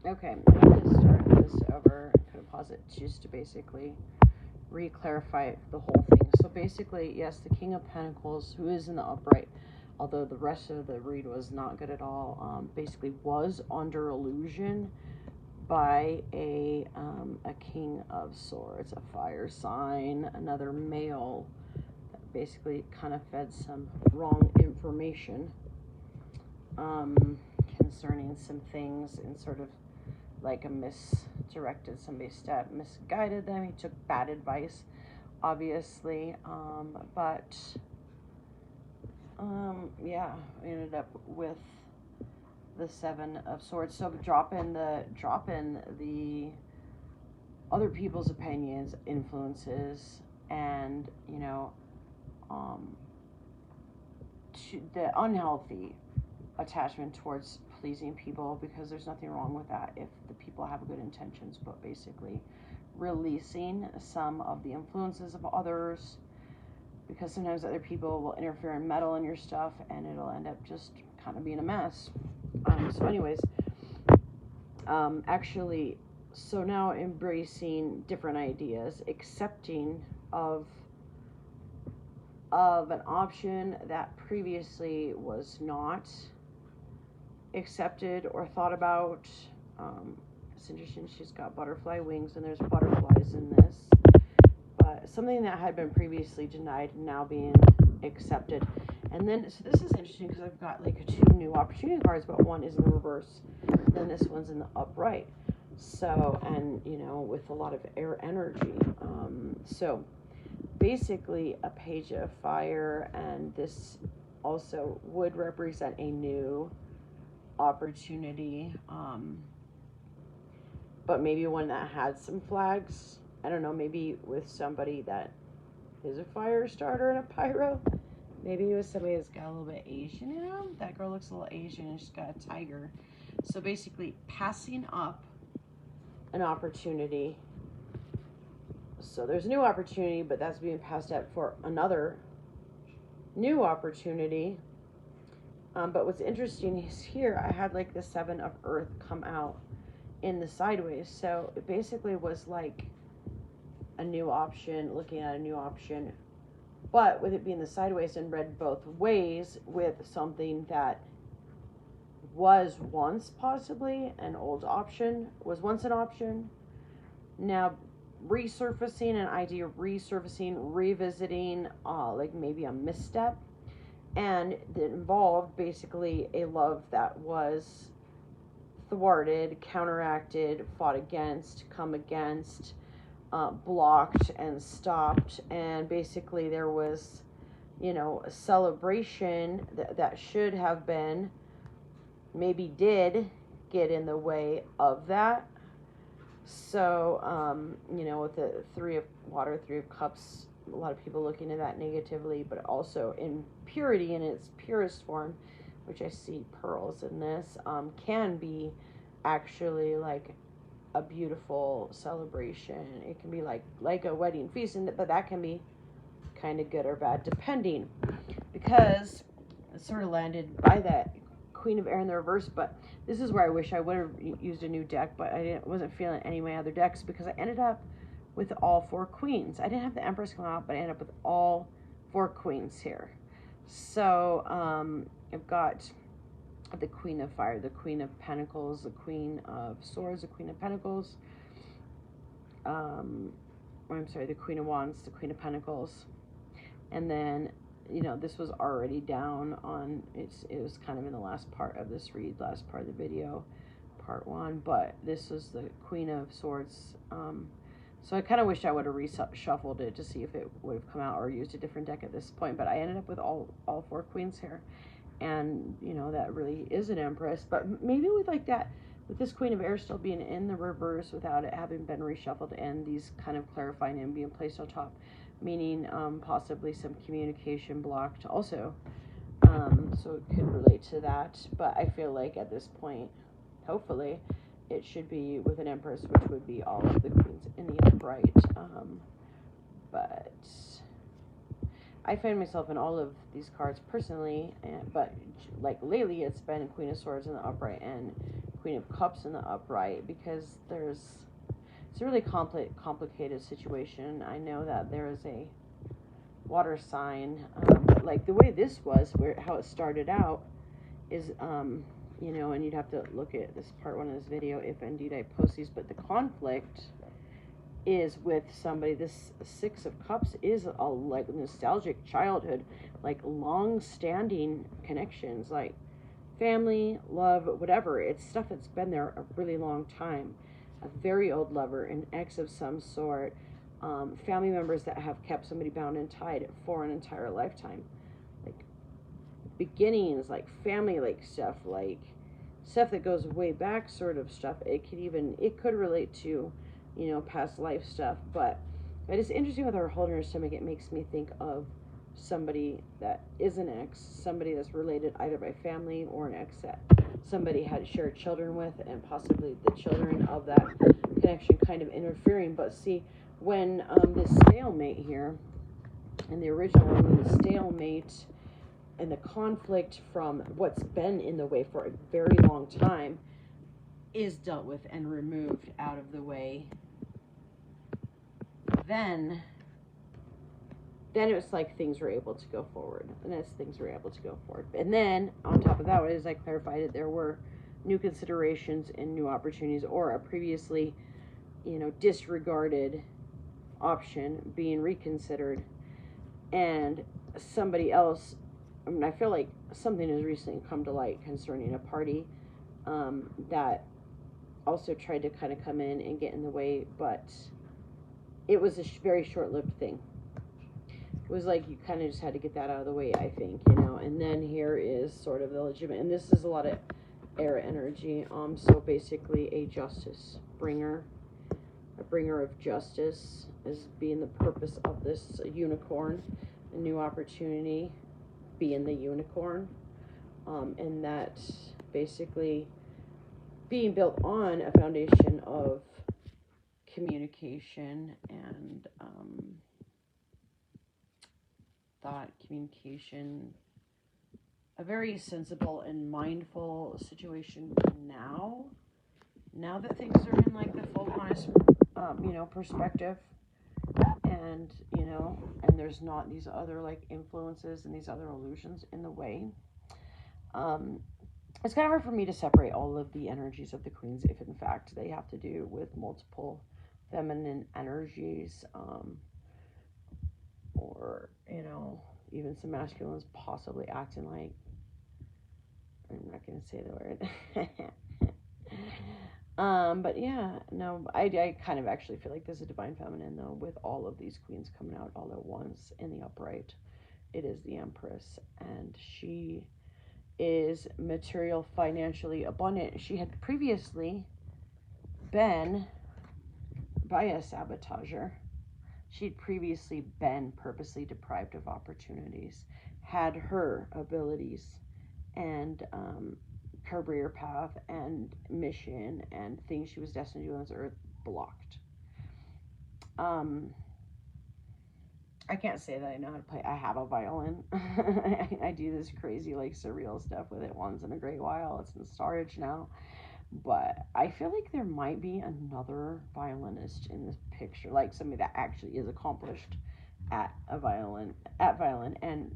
Okay, I'm going to start this over. I'm going to pause it just to basically re-clarify the whole thing. So basically, yes, the King of Pentacles, who is in the upright, although the rest of the read was not good at all, basically was under illusion by a King of Swords, a fire sign, another male that basically kind of fed some wrong information concerning some things and sort of like a misdirected somebody's step, misguided them. He took bad advice, obviously, but yeah, I ended up with the Seven of Swords. So drop in the other people's opinions, influences, and the unhealthy attachment towards pleasing people, because there's nothing wrong with that if the people have good intentions, but basically releasing some of the influences of others, because sometimes other people will interfere and meddle in your stuff and it'll end up just kind of being a mess. So anyways, actually, so now embracing different ideas, accepting of an option that previously was not accepted or thought about. It's interesting, she's got butterfly wings and there's butterflies in this, but something that had been previously denied now being accepted. And then, so this is interesting because I've got like two new opportunity cards, but one is in the reverse, then this one's in the upright. So, and with a lot of air energy. So basically a page of fire, and this also would represent a new opportunity, but maybe one that had some flags. I don't know, maybe with somebody that is a fire starter and a pyro. Maybe it was somebody that's got a little bit Asian in them. That girl looks a little Asian and she's got a tiger. So basically passing up an opportunity. So there's a new opportunity, but that's being passed up for another new opportunity. But what's interesting is here I had like the Seven of Earth come out in the sideways. So it basically was like a new option, looking at a new option, but with it being the sideways and read both ways, with something that was once possibly an old option, was once an option, now resurfacing, an idea resurfacing, revisiting, like maybe a misstep, and it involved basically a love that was thwarted, counteracted, fought against, come against, blocked and stopped, and basically there was a celebration that should have been, maybe did get in the way of that. So with the Three of Water, Three of Cups, a lot of people looking at that negatively, but also in purity, in its purest form, which I see pearls in this, can be actually like a beautiful celebration. It can be like a wedding feast, but that can be kind of good or bad depending, because it sort of landed by that Queen of Air in the reverse. But this is where I wish I would have used a new deck, but wasn't feeling any of my other decks, because I ended up with all four queens. I didn't have the Empress come out, but I ended up with all four queens here. So I've got the Queen of Fire, the Queen of Pentacles, the Queen of Swords, the Queen of Pentacles, the Queen of Wands, the Queen of Pentacles, and then this was already down on it was kind of in the last part of this read, last part of the video, part one, but this was the Queen of Swords. So I kind of wish I would have reshuffled it to see if it would have come out, or used a different deck at this point, but I ended up with all four queens here. And that really is an Empress, but maybe with like that, with this Queen of Air still being in the reverse without it having been reshuffled, and these kind of clarifying and being placed on top, meaning possibly some communication blocked also. So it could relate to that, but I feel like at this point, hopefully, it should be with an Empress, which would be all of the queens in the upright. But I find myself in all of these cards personally, but like lately it's been Queen of Swords in the upright and Queen of Cups in the upright, because it's a really complicated situation. I know that there is a water sign, but like the way this was, how it started out is, you know, and you'd have to look at this part one of this video if indeed I post these, but the conflict is with somebody. This Six of Cups is a like nostalgic childhood, like long-standing connections, like family, love, whatever. It's stuff that's been there a really long time. A very old lover, an ex of some sort, family members that have kept somebody bound and tied for an entire lifetime, like beginnings, like family, like stuff that goes way back, sort of stuff. It could relate to, you know, past life stuff. But it is interesting with her holding her stomach. It makes me think of somebody that is an ex, somebody that's related either by family or an ex that somebody had shared children with, and possibly the children of that connection kind of interfering. But see, when this stalemate here, in the original one, the stalemate and the conflict from what's been in the way for a very long time is dealt with and removed out of the way, then it was like things were able to go forward. And as things were able to go forward. And then, on top of that, as I clarified it, there were new considerations and new opportunities, or a previously, you know, disregarded option being reconsidered. And somebody else, I mean, I feel like something has recently come to light concerning a party that also tried to kind of come in and get in the way, but it was a very short-lived thing. It was like you kind of just had to get that out of the way, I think, you know. And then here is sort of the legitimate, and this is a lot of air energy. So basically a justice bringer, a bringer of justice is being the purpose of this unicorn, a new opportunity being the unicorn, and that basically being built on a foundation of communication and thought, communication, a very sensible and mindful situation now that things are in like the full honest, you know, perspective, and, you know, and there's not these other like influences and these other illusions in the way. It's kind of hard for me to separate all of the energies of the queens if in fact they have to do with multiple feminine energies, or, you know, even some masculines possibly acting like, I'm not going to say the word. But yeah, no, I kind of actually feel like there's a divine feminine, though, with all of these queens coming out all at once in the upright. It is the Empress, and she is material, financially abundant. She had previously been by a sabotager. She'd previously been purposely deprived of opportunities, had her abilities and career path and mission and things she was destined to do on this earth blocked. I can't say that I know how to play. I have a violin. I do this crazy, like, surreal stuff with it once in a great while. It's in storage now. But I feel like there might be another violinist in this picture, like somebody that actually is accomplished at violin, and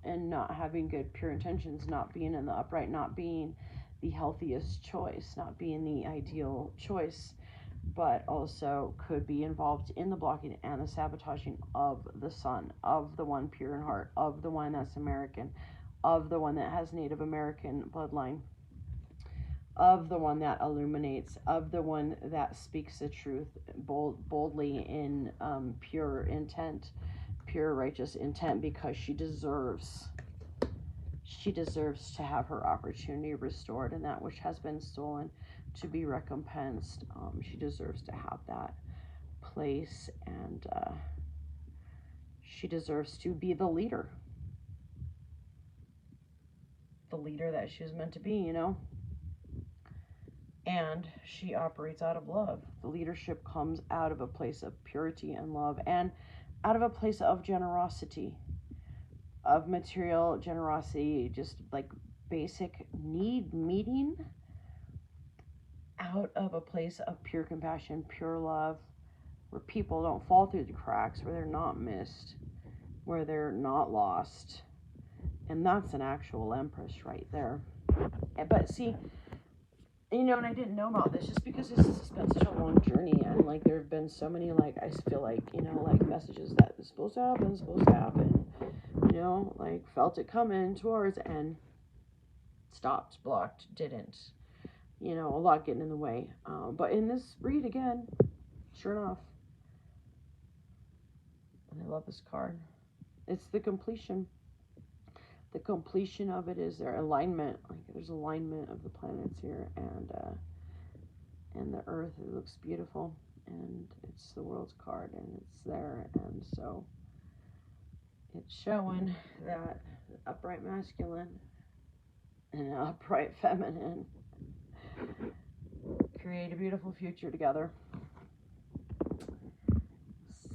not having good pure intentions, not being in the upright, not being the healthiest choice, not being the ideal choice, but also could be involved in the blocking and the sabotaging of the sun, of the one pure in heart, of the one that's American, of the one that has Native American bloodline, of the one that illuminates, of the one that speaks the truth boldly in pure intent, pure righteous intent, because she deserves to have her opportunity restored, and that which has been stolen to be recompensed. She deserves to have that place, and she deserves to be the leader that she was meant to be, you know. And she operates out of love. The leadership comes out of a place of purity and love, and out of a place of generosity, of material generosity, just like basic need meeting, out of a place of pure compassion, pure love, where people don't fall through the cracks, where they're not missed, where they're not lost. And that's an actual Empress right there. But see, you know, and I didn't know about this just because this has been such a long journey, and like there have been so many, like, I feel like, you know, like messages that is supposed to happen, you know, like felt it coming towards, and stopped, blocked, didn't, you know, a lot getting in the way. But in this read again, sure enough, and I love this card, it's the completion. The completion of it is their alignment. Like there's alignment of the planets here, and the earth. It looks beautiful, and it's the world's card, and it's there, and so it's showing that upright masculine and an upright feminine create a beautiful future together.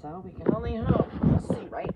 So we can only hope. We'll see, right?